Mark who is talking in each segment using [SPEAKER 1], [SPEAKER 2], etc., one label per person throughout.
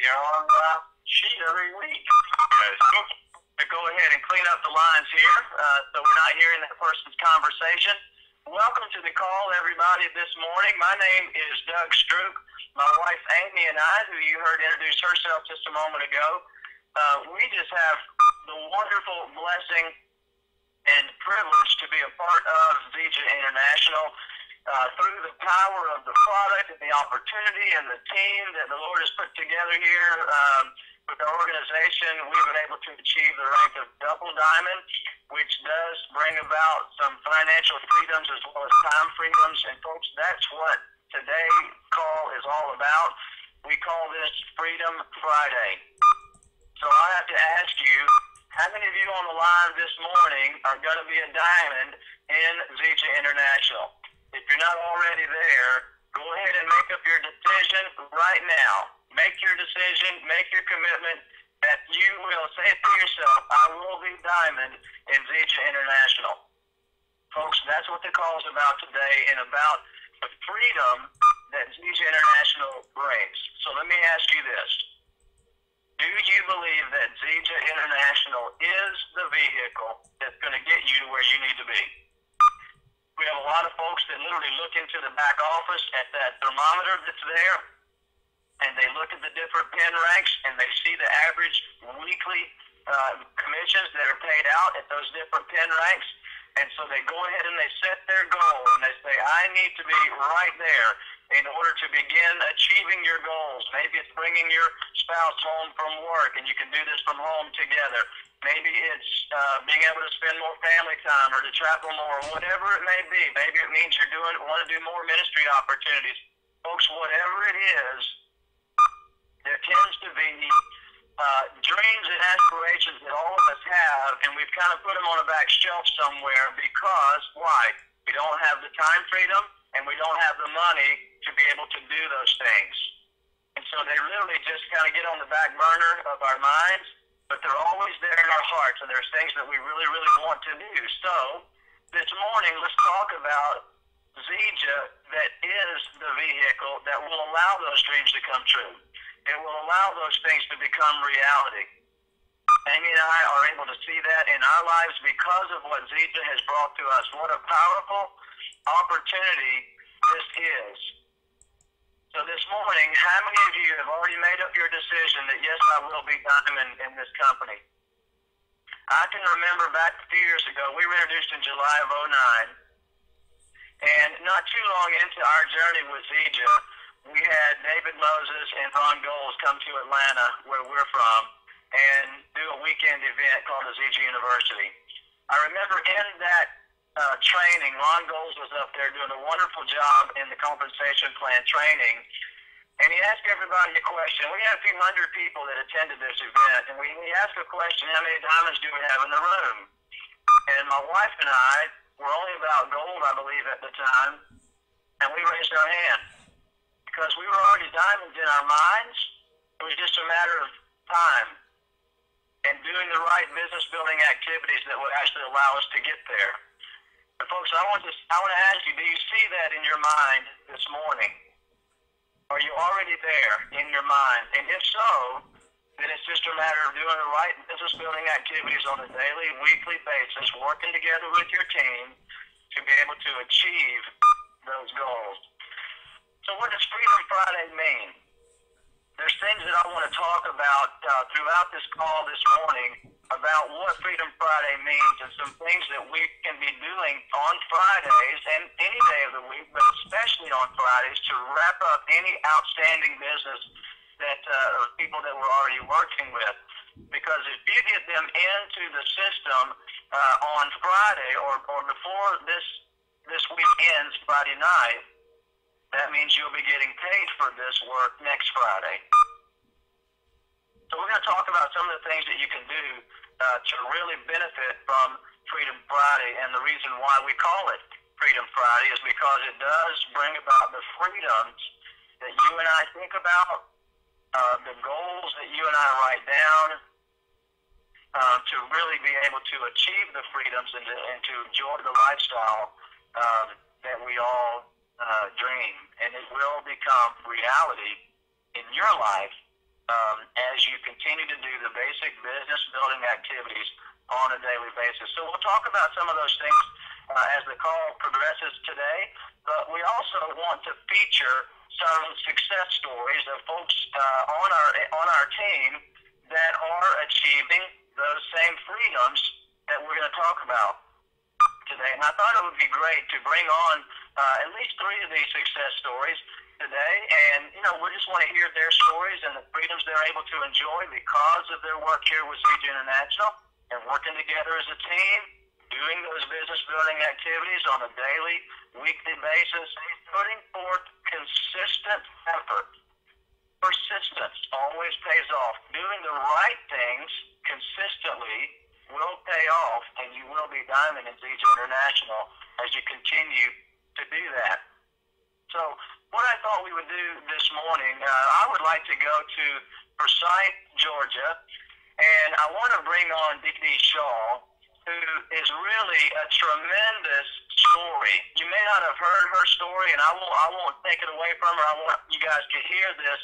[SPEAKER 1] here on Sheet every week. To go ahead and clean up the lines here, so we're not hearing that person's conversation. Welcome to the call, everybody, this morning. My name is Doug Stroop. My wife Amy and I, who you heard introduce herself just a moment ago, we just have the wonderful blessing and privilege to be a part of Zija International. Through the power of the product and the opportunity and the team that the Lord has put together here with our organization, we've been able to achieve the rank of double diamond, which does bring about some financial freedoms as well as time freedoms. And folks, that's what today's call is all about. We call this Freedom Friday. So I have to ask you, how many of you on the line this morning are going to be a diamond in Zija International? If you're not already there, go ahead and make up your decision right now. Make your decision, make your commitment that you will say it to yourself, I will be diamond in Zija International. Folks, that's what the call is about today, and about the freedom that Zija International brings. So let me ask you this. Do you believe that Zija International is the vehicle that's going to get you to where you need to be? We have a lot of folks that literally look into the back office at that thermometer that's there, and they look at the different pen ranks, and they see the average weekly commissions that are paid out at those different pen ranks, and so they go ahead and they set their goal, and they say, I need to be right there in order to begin achieving your goals. Maybe it's bringing your spouse home from work, and you can do this from home together. Maybe it's being able to spend more family time or to travel more, whatever it may be. Maybe it means want to do more ministry opportunities. Folks, whatever it is, there tends to be dreams and aspirations that all of us have, and we've kind of put them on a back shelf somewhere because, why? We don't have the time freedom, and we don't have the money to be able to do those things. And so they literally just kind of get on the back burner of our minds, but they're always there in our hearts, and there's things that we really, really want to do. So this morning, let's talk about Zija that is the vehicle that will allow those dreams to come true. It will allow those things to become reality. Amy and I are able to see that in our lives because of what Zija has brought to us. What a powerful opportunity this is. So this morning, how many of you have already made up your decision that, yes, I will be diamond in this company? I can remember back a few years ago, we were introduced in July of 2009, and not too long into our journey with Zija, we had David Moses and Ron Goles come to Atlanta, where we're from, and do a weekend event called the Zija University. I remember in that training, Ron Goles was up there doing a wonderful job in the compensation plan training, and he asked everybody a question. We had a few hundred people that attended this event, and he asked a question, how many diamonds do we have in the room? And my wife and I were only about gold, I believe, at the time, and we raised our hand because we were already diamonds in our minds. It was just a matter of time and doing the right business building activities that would actually allow us to get there. But folks, I want to ask you, do you see that in your mind this morning? Are you already there in your mind? And if so, then it's just a matter of doing the right business building activities on a daily, weekly basis, working together with your team to be able to achieve those goals. So what does Freedom Friday mean? There's things that I want to talk about throughout this call this morning about what Freedom Friday means and some things that we can be doing on Fridays and any day of the week, but especially on Fridays to wrap up any outstanding business that people that we're already working with. Because if you get them into the system on Friday or before this week ends Friday night, that means you'll be getting paid for this work next Friday. So we're going to talk about some of the things that you can do to really benefit from Freedom Friday. And the reason why we call it Freedom Friday is because it does bring about the freedoms that you and I think about, the goals that you and I write down, to really be able to achieve the freedoms and to enjoy the lifestyle that we all dream. And it will become reality in your life as you continue to do the basic business building activities on a daily basis. So we'll talk about some of those things as the call progresses today, but we also want to feature some success stories of folks on our team that are achieving those same freedoms that we're going to talk about today. And I thought it would be great to bring on at least 3 of these success stories today, and we just want to hear their stories and the freedoms they're able to enjoy because of their work here with Zija International and working together as a team, doing those business building activities on a daily, weekly basis, putting forth consistent effort. Persistence always pays off. Doing the right things consistently will pay off, and you will be diamond in Zija International as you continue to do that. So what I thought we would do this morning, I would like to go to Forsyth, Georgia, and I want to bring on Dee Dee Shaw, who is really a tremendous story. You may not have heard her story, and I won't take it away from her. I want you guys to hear this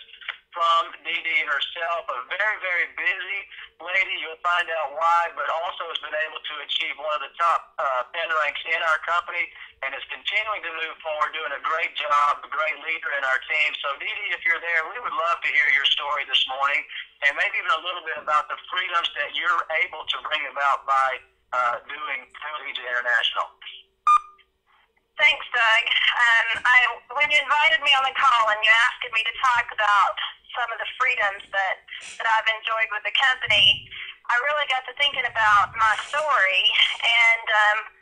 [SPEAKER 1] from Dee Dee herself, a very, very busy lady. You'll find out why, but also has been able to achieve one of the top pen ranks in our company and is continuing to move forward, doing a great job, a great leader in our team. So Dee Dee, if you're there, we would love to hear your story this morning and maybe even a little bit about the freedoms that you're able to bring about by doing Zija International.
[SPEAKER 2] Thanks, Doug. When you invited me on the call and you asked me to talk about some of the freedoms that I've enjoyed with the company, I really got to thinking about my story, and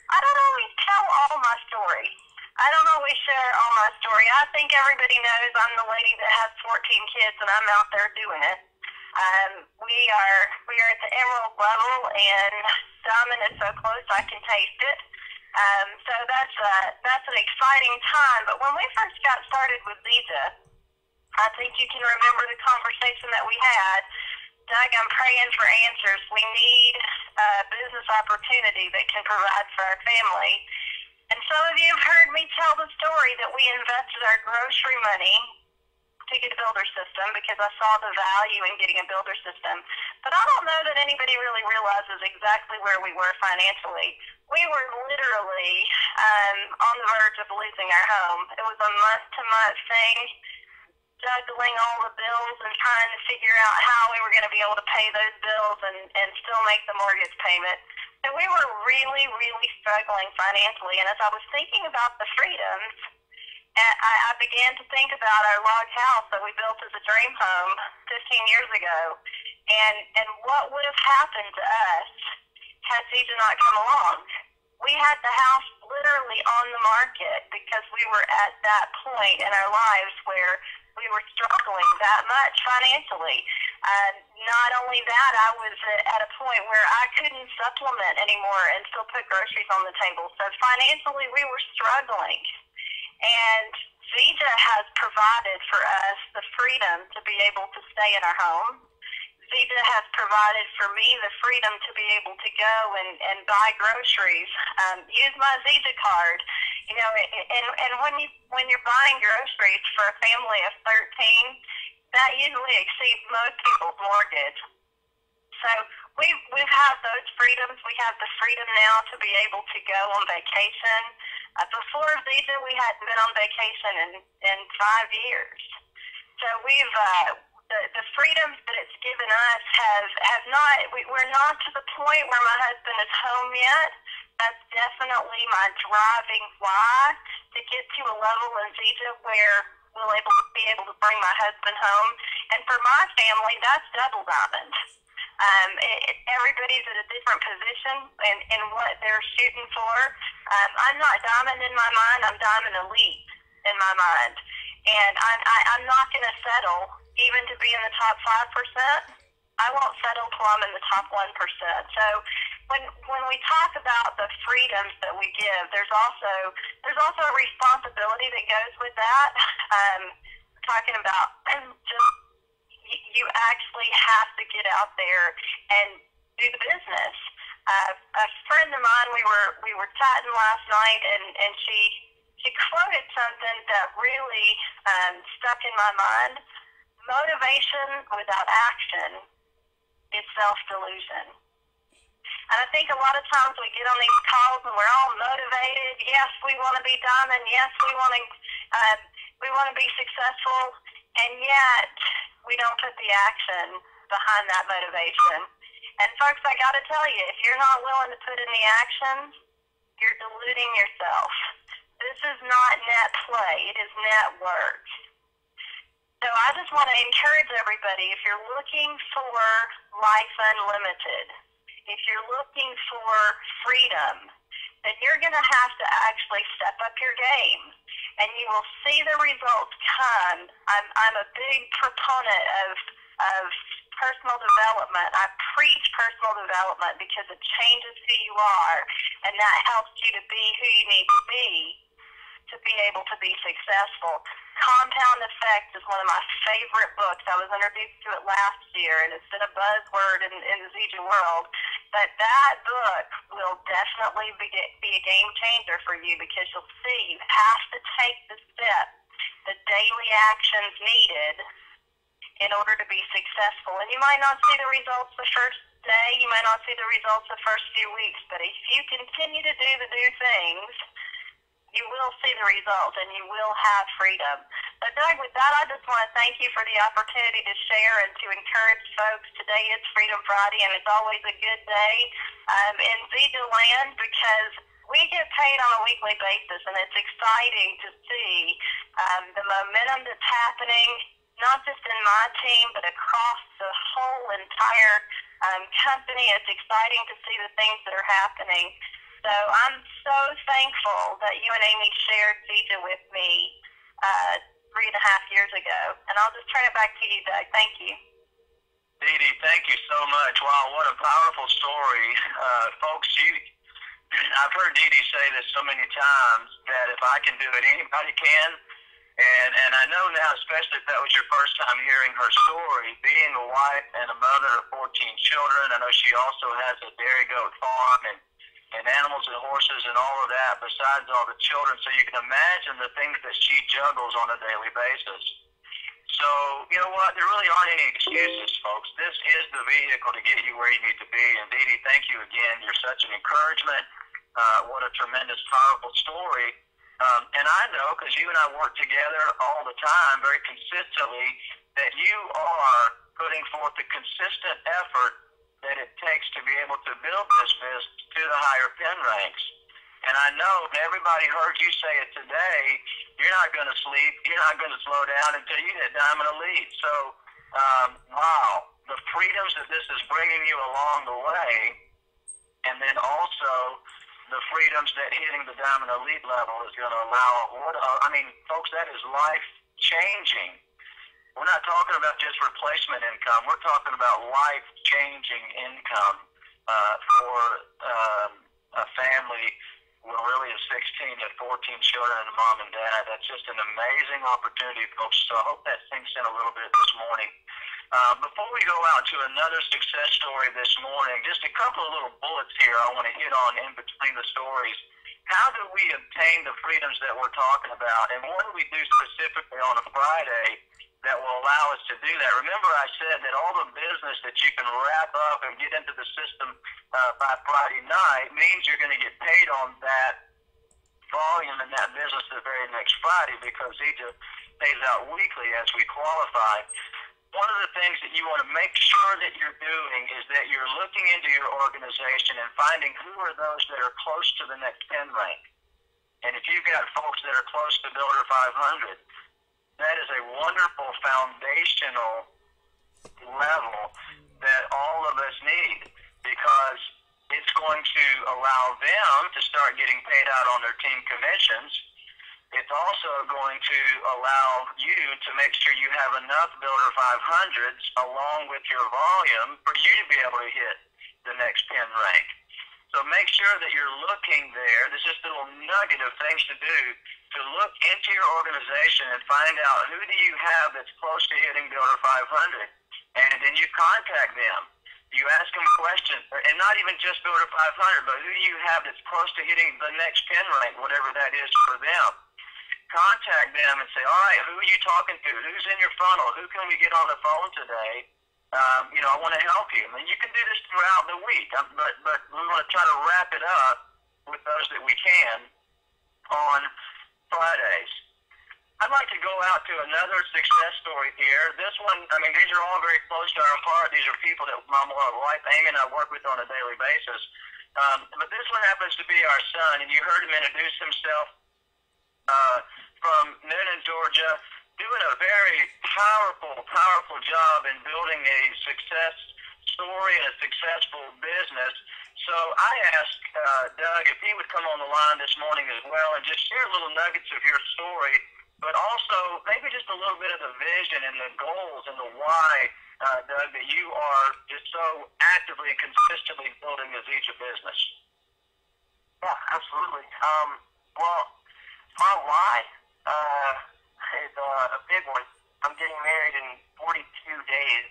[SPEAKER 2] I don't always tell all my story. I don't always share all my story. I think everybody knows I'm the lady that has 14 kids, and I'm out there doing it. We are at the emerald level, and diamond is so close I can taste it. So that's an exciting time. But when we first got started with Zija, I think you can remember the conversation that we had. Doug, I'm praying for answers. We need a business opportunity that can provide for our family. And some of you have heard me tell the story that we invested our grocery money to get a builder system because I saw the value in getting a builder system. But I don't know that anybody really realizes exactly where we were financially. We were literally on the verge of losing our home. It was a month-to-month thing, juggling all the bills and trying to figure out how we were going to be able to pay those bills and still make the mortgage payment. So we were really, really struggling financially. And as I was thinking about the freedoms, I began to think about our log house that we built as a dream home 15 years ago, and what would have happened to us had Zija not come along. We had the house literally on the market because we were at that point in our lives where we were struggling that much financially. Not only that, I was at a point where I couldn't supplement anymore and still put groceries on the table. So financially, we were struggling. And Zija has provided for us the freedom to be able to stay in our home. Zija has provided for me the freedom to be able to go and buy groceries, use my Zija card. And when you're buying groceries for a family of 13, that usually exceeds most people's mortgage. So we've had those freedoms. We have the freedom now to be able to go on vacation. Before Zija, we hadn't been on vacation in 5 years. So the freedoms that it's given us have not. We're not to the point where my husband is home yet. That's definitely my driving why to get to a level in Zija where we'll be able to bring my husband home. And for my family, that's double diamond. Everybody's at a different position in what they're shooting for. I'm not diamond in my mind. I'm diamond elite in my mind. And I'm not going to settle even to be in the top 5%. I won't settle till I'm in the top 1%. So when we talk about the freedoms that we give, there's also a responsibility that goes with that. Talking about just you actually have to get out there and do the business. A friend of mine, we were chatting last night, and she quoted something that really stuck in my mind. motivation without action is self-delusion. And I think a lot of times we get on these calls and we're all motivated. Yes, we want to be done, and yes, we want to be successful, and yet we don't put the action behind that motivation. And folks, I got to tell you, if you're not willing to put in the action, you're deluding yourself. This is not net play. It is net work. So I just want to encourage everybody, if you're looking for life unlimited, if you're looking for freedom, then you're going to have to actually step up your game, and you will see the results come. I'm a big proponent of personal development. I preach personal development because it changes who you are, and that helps you to be who you need to be able to be successful. Compound Effect is one of my favorite books. I was introduced to it last year, and it's been a buzzword in the Zija world. But that book will definitely be a game changer for you, because you'll see you have to take the steps, the daily actions needed in order to be successful. And you might not see the results the first day, you might not see the results the first few weeks, but if you continue to do the new things, you will see the results, and you will have freedom. But Doug, with that, I just want to thank you for the opportunity to share and to encourage folks. Today is Freedom Friday, and it's always a good day in Zija land, because we get paid on a weekly basis, and it's exciting to see the momentum that's happening, not just in my team, but across the whole entire company. It's exciting to see the things that are happening. So I'm so thankful that you and Amy shared Zija with me 3.5 years ago. And I'll just turn it back to you, Doug. Thank you.
[SPEAKER 1] Dee Dee, thank you so much. Wow, what a powerful story. Folks, I've heard Dee Dee say this so many times, that if I can do it, anybody can. And I know now, especially if that was your first time hearing her story, being a wife and a mother of 14 children, I know she also has a dairy goat farm and animals and horses and all of that, besides all the children. So you can imagine the things that she juggles on a daily basis. So, you know what? There really aren't any excuses, folks. This is the vehicle to get you where you need to be. And Dee Dee, thank you again. You're such an encouragement. What a tremendous, powerful story. And I know, because you and I work together all the time, very consistently, that you are putting forth the consistent effort that it takes to be able to build this business to the higher pen ranks. And I know everybody heard you say it today, you're not going to sleep, you're not going to slow down until you hit Diamond Elite. So, wow, the freedoms that this is bringing you along the way, and then also the freedoms that hitting the Diamond Elite level is going to allow. Folks, that is life-changing. We're not talking about just replacement income. We're talking about life-changing income for a family with really a 16 and 14 children and a mom and dad. That's just an amazing opportunity, folks. So I hope that sinks in a little bit this morning. Before we go out to another success story this morning, just a couple of little bullets here I want to hit on in between the stories. How do we obtain the freedoms that we're talking about? And what do we do specifically on a Friday that will allow us to do that? Remember, I said that all the business that you can wrap up and get into the system by Friday night means you're going to get paid on that volume in that business the very next Friday, because Zija pays out weekly as we qualify. One of the things that you want to make sure that you're doing is that you're looking into your organization and finding who are those that are close to the next pen rank. And if you've got folks that are close to Builder 500, that is a wonderful foundational level that all of us need, because it's going to allow them to start getting paid out on their team commissions. It's also going to allow you to make sure you have enough Builder 500s along with your volume for you to be able to hit the next pen rank. So make sure that you're looking there. This is just a little nugget of things to do, to look into your organization and find out who do you have that's close to hitting Builder 500. And then you contact them. You ask them questions, and not even just Builder 500, but who do you have that's close to hitting the next pen rank, whatever that is for them. contact them and say, all right, who are you talking to? Who's in your funnel? Who can we get on the phone today? I want to help you. And you can do this throughout the week, but we want to try to wrap it up with those that we can on Fridays. I'd like to go out to another success story here. This one, these are all very close to our heart. These are people that my wife Amy and I work with on a daily basis. But this one happens to be our son, and you heard him introduce himself from Noonan, Georgia, doing a very powerful job in building a success story and a successful business. So I asked Doug if he would come on the line this morning as well and just share little nuggets of your story, but also maybe just a little bit of the vision and the goals and the why, Doug, that you are just so actively and consistently building as each a business.
[SPEAKER 3] Yeah, absolutely. Well, my why is a big one. I'm getting married in 42 days,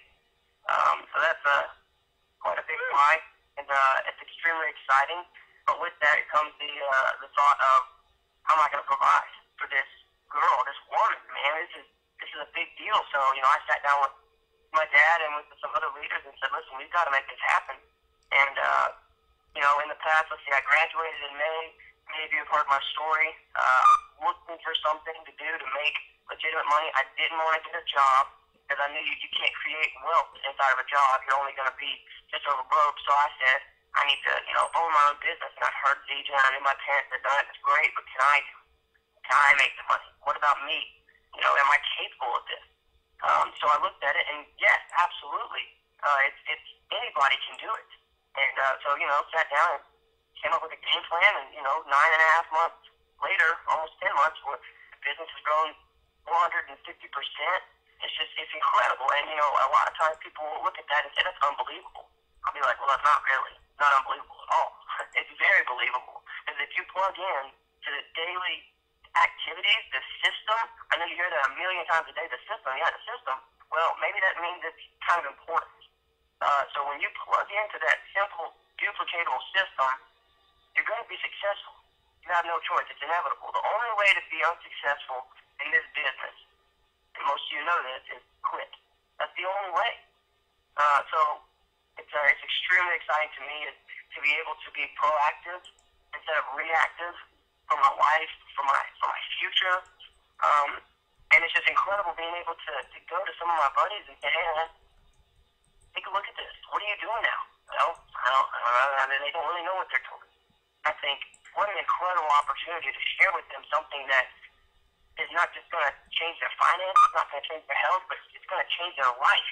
[SPEAKER 3] so that's quite a big why, and it's extremely exciting. But with that comes the thought of how am I going to provide for this girl, this woman? Man, this is a big deal. So I sat down with my dad and with some other leaders and said, listen, we've got to make this happen. And in the past, let's see, I graduated in May. Maybe you've heard my story. Looking for something to do to make legitimate money. I didn't want to get a job because I knew you can't create wealth inside of a job. You're only going to be just over broke. So I said, I need to, own my own business. And I heard DJ, and I knew my parents had done it. It's great, but can I do it? Can I make the money? What about me? Am I capable of this? So I looked at it, and yes, absolutely. It's anybody can do it. And so, sat down and came up with a game plan, and 9.5 months later, almost 10 months, where the business has grown 450%. It's incredible. And a lot of times people will look at that and say that's unbelievable. I'll be like, well, that's not really, not unbelievable at all. It's very believable, because if you plug in to the daily activities, the system, I know you hear that a million times a day, the system. Well, maybe that means it's kind of important. So when you plug into that simple, duplicatable system, you're going to be successful. You have no choice. It's inevitable. The only way to be unsuccessful in this business, and most of you know this, is quit. That's the only way. So it's extremely exciting to me to be able to be proactive instead of reactive for my life, for my future. And it's just incredible being able to go to some of my buddies and say, hey, man, take a look at this. What are you doing now? Well, they don't really know what they're doing. I think, what an incredible opportunity to share with them something that is not just going to change their finances, it's not going to change their health, but it's going to change their life.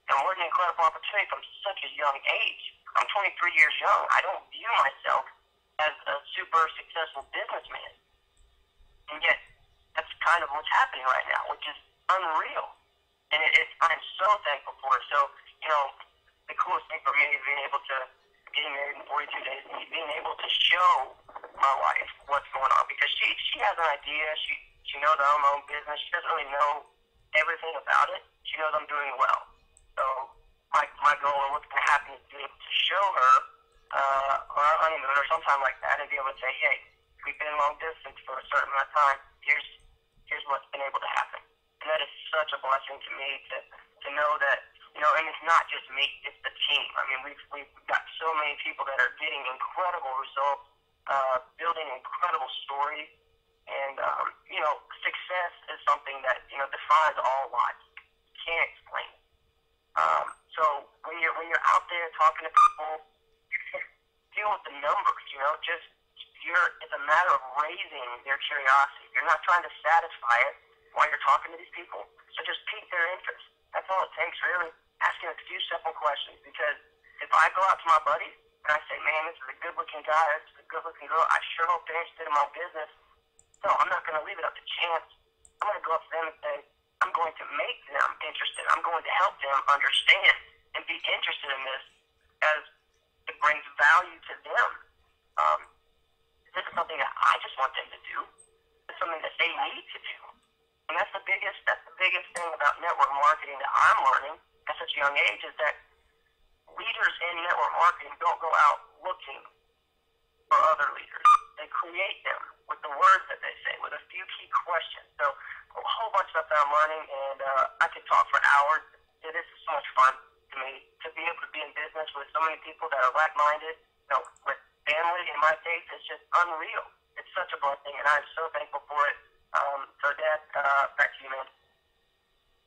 [SPEAKER 3] And what an incredible opportunity from such a young age. I'm 23 years young. I don't view myself as a super successful businessman. And yet, that's kind of what's happening right now, which is unreal. And I'm so thankful for it. So, the coolest thing for me is being able to, getting married in 42 days, and being able to show my wife what's going on. Because she has an idea. She knows I own my own business. She doesn't really know everything about it. She knows I'm doing well. So my goal and what's going to happen is to be able to show her on our honeymoon or sometime like that, and be able to say, hey, we've been long distance for a certain amount of time. Here's what's been able to happen. And that is such a blessing to me to know that, and it's not just me, it's the team. I mean, we've got so many people that are getting incredible results, building incredible stories, and, success is something that, defines all lives. You can't explain it. So when you're out there talking to people, deal with the numbers, it's a matter of raising their curiosity. You're not trying to satisfy it while you're talking to these people. So just pique their interest. That's all it takes, really. Asking a few simple questions. Because if I go out to my buddies and I say, man, this is a good-looking guy, this is a good-looking girl, I sure hope they're interested in my business. No, I'm not going to leave it up to chance. I'm going to go up to them and say, I'm going to make them interested. I'm going to help them understand and be interested in this as it brings value to them. This is something that I just want them to do. It's something that they need to do. And that's the biggest thing about network marketing that I'm learning at such a young age, is that leaders in network marketing don't go out looking for other leaders. they create them with the words that they say, with a few key questions. So a whole bunch of stuff that I'm learning, and I could talk for hours. It is so much fun to me to be able to be in business with so many people that are like-minded, with family in my case. It's just unreal. It's such a blessing, and I'm so thankful for it. So, Dad, back to you, man.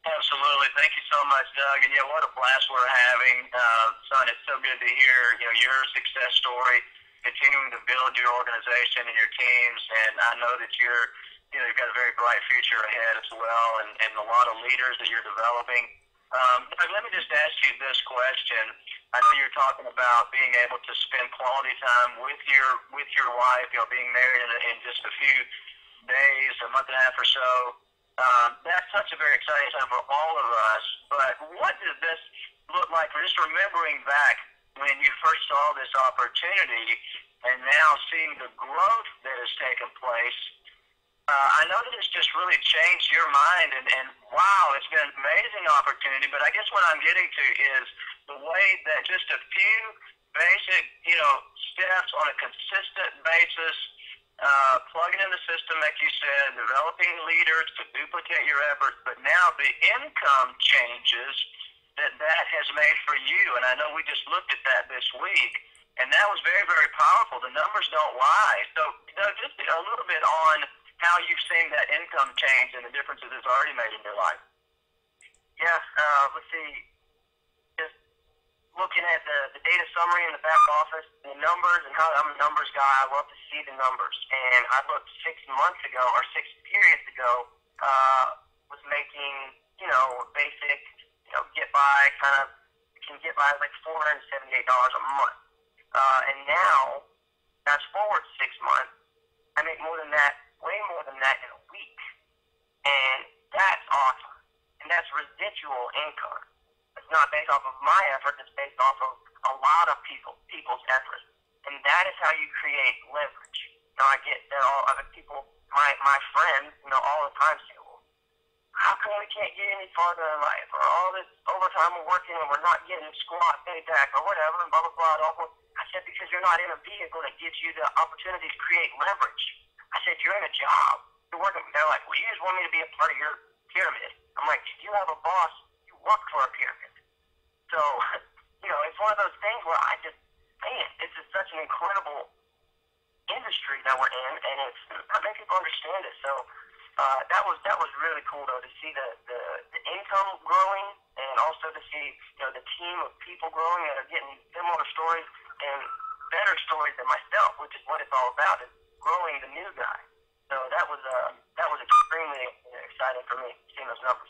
[SPEAKER 1] Absolutely. Thank you so much, Doug. And yeah, what a blast we're having. Son, it's so good to hear, your success story, continuing to build your organization and your teams. And I know that you've got a very bright future ahead as well, and a lot of leaders that you're developing. Doug, let me just ask you this question. I know you're talking about being able to spend quality time with your wife, being married in just a few days, a month and a half or so. That's such a very exciting time for all of us. But what does this look like? Just remembering back when you first saw this opportunity and now seeing the growth that has taken place, I know that it's just really changed your mind, and wow, it's been an amazing opportunity. But I guess what I'm getting to is the way that just a few basic, steps on a consistent basis, plugging in the system, like you said, developing leaders to duplicate your efforts, but now the income changes that has made for you. And I know we just looked at that this week, and that was very, very powerful. The numbers don't lie. So, just a little bit on how you've seen that income change and the differences it's already made in your life.
[SPEAKER 3] Yeah, let's see. Just looking at the data summary in the back office, the numbers, and how I'm a numbers guy, I love to see the numbers. And I looked 6 months ago, or 6 periods ago, was making, basic, get by, can get by like $478 a month. And now, fast forward 6 months, I make more than that, way more than that in a week. And that's awesome. And that's residual income. It's not based off of my effort, it's based off of a lot of people's efforts. And that is how you create leverage. I get that all other people, my friends, all the time say, well, how come we can't get any farther in life? Or all this overtime we're working and we're not getting squat payback or whatever, and blah, blah, blah. I said, because you're not in a vehicle that gives you the opportunity to create leverage. I said, you're in a job. You're working. They're like, well, you just want me to be a part of your pyramid. I'm like, if you have a boss, you work for a pyramid. So, it's one of those things where I just, man, this is such an incredible industry that we're in, and it's not many people understand it. So, that was really cool, though, to see the income growing, and also to see, the team of people growing that are getting similar stories and better stories than myself, which is what it's all about, is growing the new guy. So that was extremely exciting for me, seeing those numbers.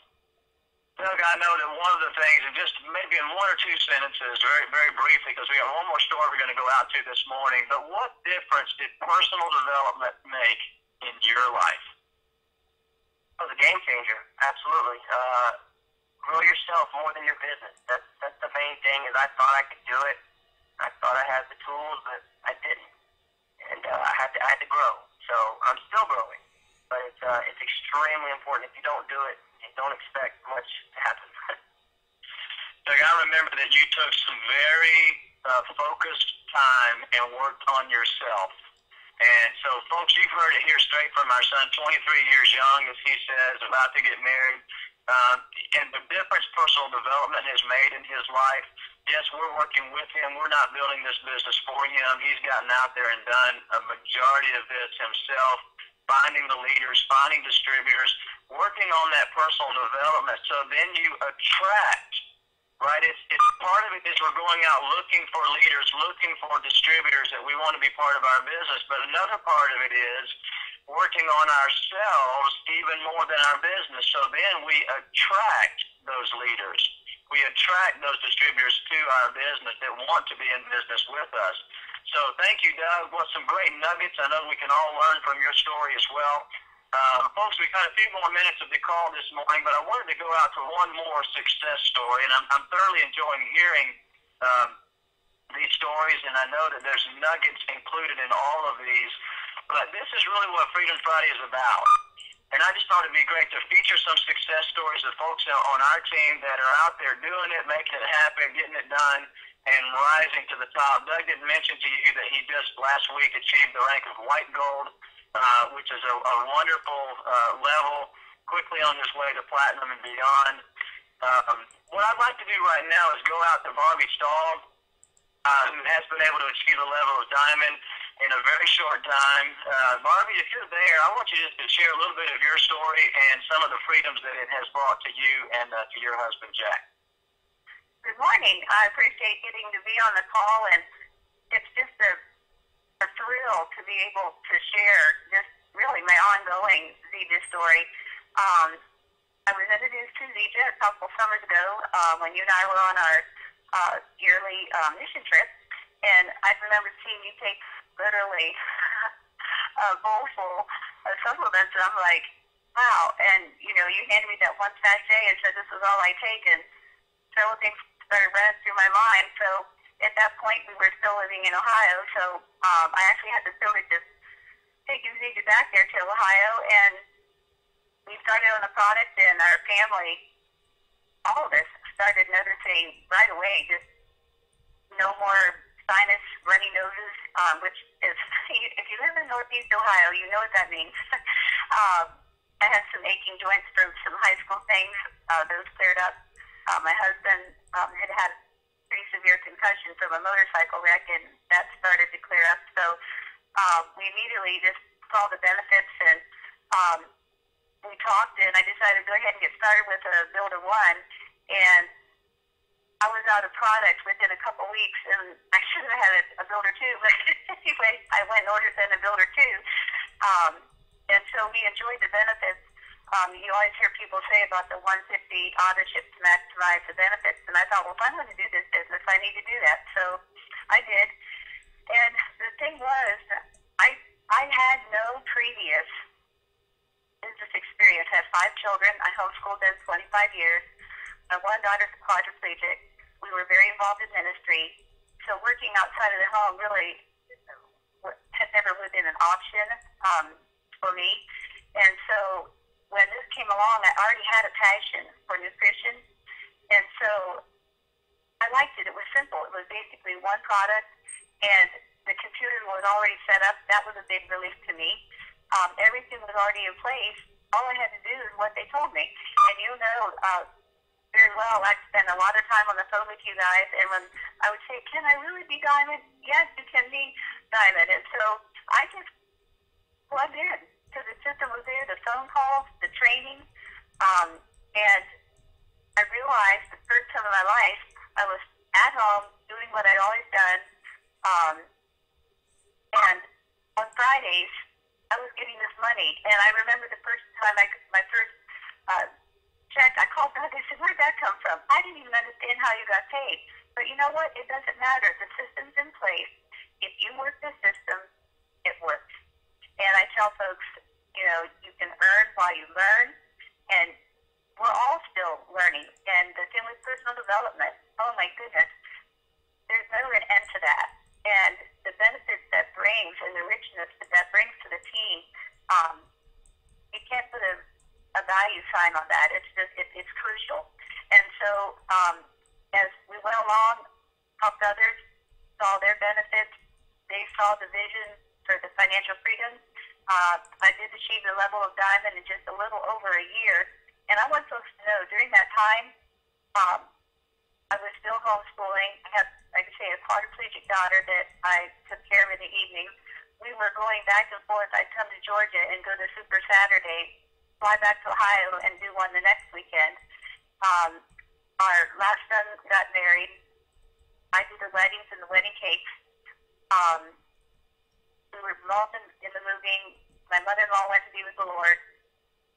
[SPEAKER 1] Doug, I know that one of the things, and just maybe in 1 or 2 sentences, very, very briefly, because we have one more story we're going to go out to this morning, but what difference did personal development make in your life?
[SPEAKER 3] It was a game changer, absolutely. Grow yourself more than your business. That's the main thing, is I thought I could do it. I thought I had the tools, but I didn't. And I had to grow. So I'm still growing. But it's extremely important. If you don't do it, you don't expect much to happen.
[SPEAKER 1] Doug, I remember that you took some very focused time and worked on yourself. And so, folks, you've heard it here straight from our son, 23 years young, as he says, about to get married. And the difference personal development has made in his life. Yes, we're working with him. We're not building this business for him. He's gotten out there and done a majority of this himself, finding the leaders, finding distributors, working on that personal development. So then you attract, right? It's part of it is we're going out looking for leaders, looking for distributors that we want to be part of our business. But another part of it is working on ourselves even more than our business. So then we attract those leaders. We attract those distributors to our business that want to be in business with us. So thank you, Doug. Well, some great nuggets. I know we can all learn from your story as well. Folks, we've got a few more minutes of the call this morning, but I wanted to go out to one more success story, and I'm thoroughly enjoying hearing these stories, and I know that there's nuggets included in all of these, but this is really what Freedom Friday is about. And I just thought it'd be great to feature some success stories of folks on our team that are out there doing it, making it happen, getting it done. and rising to the top. Doug did mention to you that he just last week achieved the rank of white gold, which is a wonderful level, quickly on his way to platinum and beyond. What I'd like to do right now is go out to Barbie Stahl, who has been able to achieve a level of diamond in a very short time. Barbie, if you're there, I want you just to share a little bit of your story and some of the freedoms that it has brought to you and to your husband, Jack.
[SPEAKER 2] Good morning. I appreciate getting to be on the call, and it's just a thrill to be able to share just really my ongoing Zebra story. I was introduced to Zebra a couple summers ago when you and I were on our yearly mission trip, and I remember seeing you take literally a bowl full of supplements, and I'm like, wow. And, you handed me that one sachet and said this was all I take, and several things started running through my mind. So at that point, we were still living in Ohio, so I actually had the privilege of taking Zebra back there to Ohio, and we started on the product, and our family, all of us, started noticing right away just no more sinus, runny noses, which is, if you live in Northeast Ohio, you know what that means. I had some aching joints from some high school things. Those cleared up. My husband had had a pretty severe concussion from a motorcycle wreck, and that started to clear up. So we immediately just saw the benefits, and we talked, and I decided to go ahead and get started with a Builder 1, and I was out of product within a couple weeks, and I should have had a Builder 2, but anyway, I went and ordered then a Builder 2, and so we enjoyed the benefits. You always hear people say about the 150 authorship to maximize the benefits, and I thought, well, if I'm going to do this business, I need to do that, so I did, and the thing was, I had no previous business experience. I have 5 children. I homeschooled them 25 years. My one daughter's a quadriplegic. We were very involved in ministry. So working outside of the home really had never really been an option for me. And so when this came along, I already had a passion for nutrition. And so I liked it. It was simple. It was basically one product, and the computer was already set up. That was a big relief to me. Everything was already in place. All I had to do is what they told me. And very well, I spent a lot of time on the phone with you guys, and when I would say, can I really be diamond? Yes, you can be diamond. And so I just plugged in because the system was there, the phone calls, the training, and I realized the first time in my life I was at home doing what I'd always done, and on Fridays I was getting this money. And I remember the first time my first check, I called back. I said, where'd that come from? I didn't even understand how you got paid. But you know what? It doesn't matter. The system's in place. If you work the system, it works. And I tell folks, you can earn while you learn, and we're all still learning. And the thing with personal development, oh my goodness, there's never an end to that. And the benefits that brings and the richness that brings to the team, you can't put a value sign on that. It's just, it's crucial. And so as we went along, helped others, saw their benefits, they saw the vision for the financial freedom. I did achieve the level of diamond in just a little over a year. And I want folks to know, during that time, I was still homeschooling. I had, like I say, a quadriplegic daughter that I took care of in the evenings. We were going back and forth. I'd come to Georgia and go to Super Saturday, fly back to Ohio and do one the next weekend. Our last son got married. I did the weddings and the wedding cakes. We were involved in the moving. My mother-in-law went to be with the Lord.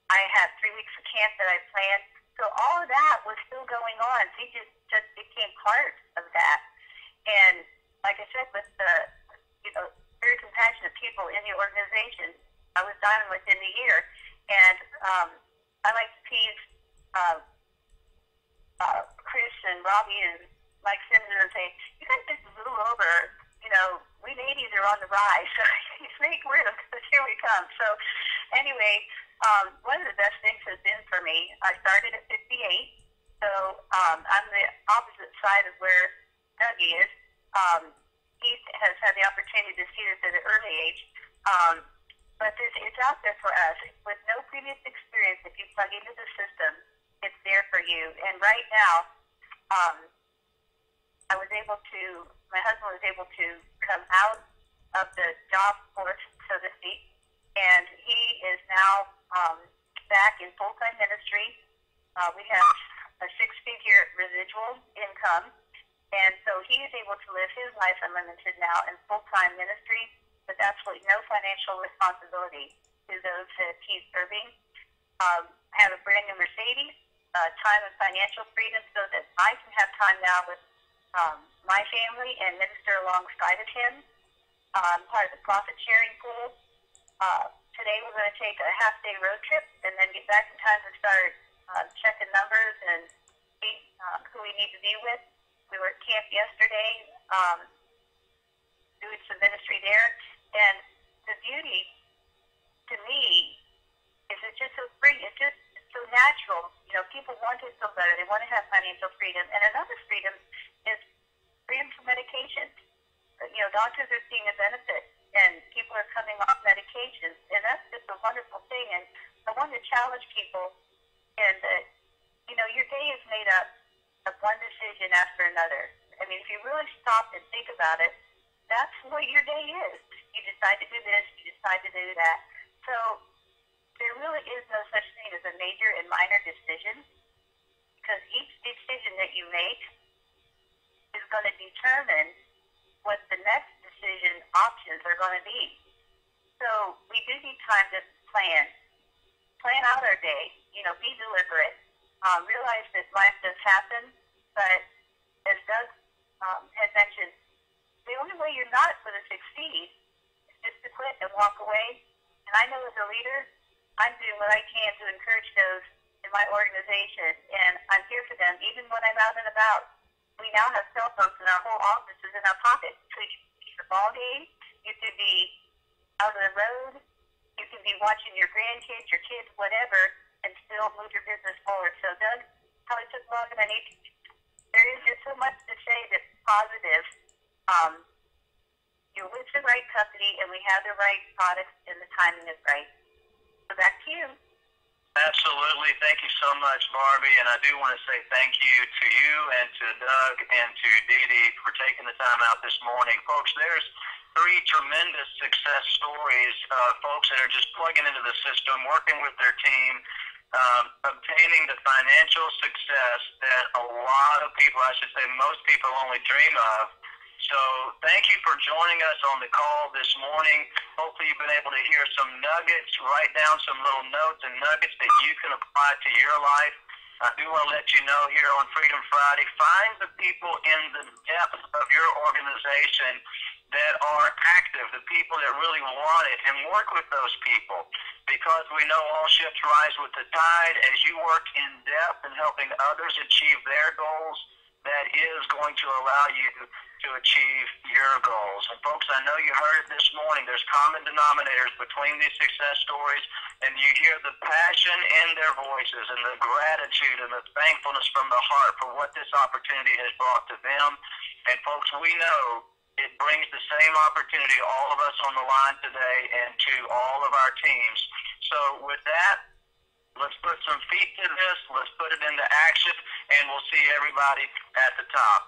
[SPEAKER 2] I had 3 weeks of camp that I planned. So all of that was still going on. He just became part of that. And like I said, with the very compassionate people in the organization, I was diamond within the year. And I like to tease Chris and Robbie and Mike Simmons and say, you guys just blew over. We ladies are on the rise, so make room, because here we come. So anyway, one of the best things has been for me, I started at 58, so I'm the opposite side of where Doug is. He has had the opportunity to see this at an early age. But it's out there for us. With no previous experience, if you plug into the system, it's there for you. And right now, my husband was able to come out of the job force, so to speak, and he is now back in full-time ministry. We have a six-figure residual income, and so he is able to live his life unlimited now in full-time ministry with absolutely no financial responsibility to those that he's serving. I have a brand new Mercedes, time and financial freedom so that I can have time now with my family and minister alongside of him. I'm part of the profit sharing pool. Today we're going to take a half-day road trip and then get back in time to start checking numbers and see who we need to be with. We were at camp yesterday doing some ministry there. And the beauty, to me, is it's just so free. It's just so natural. You know, people want to feel better. They want to have financial freedom. And another freedom is freedom from medication. You know, doctors are seeing a benefit, and people are coming off medications. And that's just a wonderful thing. And I want to challenge people in that, you know, your day is made up of one decision after another. I mean, if you really stop and think about it, that's what your day is. You decide to do this, you decide to do that. So there really is no such thing as a major and minor decision, because each decision that you make is going to determine what the next decision options are going to be. So we do need time to plan out our day, you know, be deliberate, realize that life does happen, but as Doug had mentioned, the only way you're not going to succeed is just to quit and walk away. And I know as a leader, I'm doing what I can to encourage those in my organization, and I'm here for them even when I'm out and about. We now have cell phones in our whole offices in our pockets. So you can be at a ball game, you can be out on the road, you can be watching your grandkids, your kids, whatever, and still move your business forward. So Doug probably took longer than I need. There is just so much to say that's positive. You're with the right company, and we have the right products, and the timing is right. So back to you.
[SPEAKER 1] Absolutely. Thank you so much, Barbie. And I do want to say thank you to you and to Doug and to Dee Dee for taking the time out this morning. Folks, there's three tremendous success stories of folks that are just plugging into the system, working with their team, obtaining the financial success that a lot of people, I should say most people, only dream of. So thank you for joining us on the call this morning. Hopefully you've been able to hear some nuggets, write down some little notes and nuggets that you can apply to your life. I do want to let you know here on Freedom Friday, find the people in the depth of your organization that are active, the people that really want it, and work with those people, because we know all ships rise with the tide. As you work in depth in helping others achieve their goals, that is going to allow you to achieve your goals. And folks, I know you heard it this morning. There's common denominators between these success stories, and you hear the passion in their voices and the gratitude and the thankfulness from the heart for what this opportunity has brought to them. And folks, we know it brings the same opportunity to all of us on the line today and to all of our teams. So with that, let's put some feet to this, let's put it into action, and we'll see everybody at the top.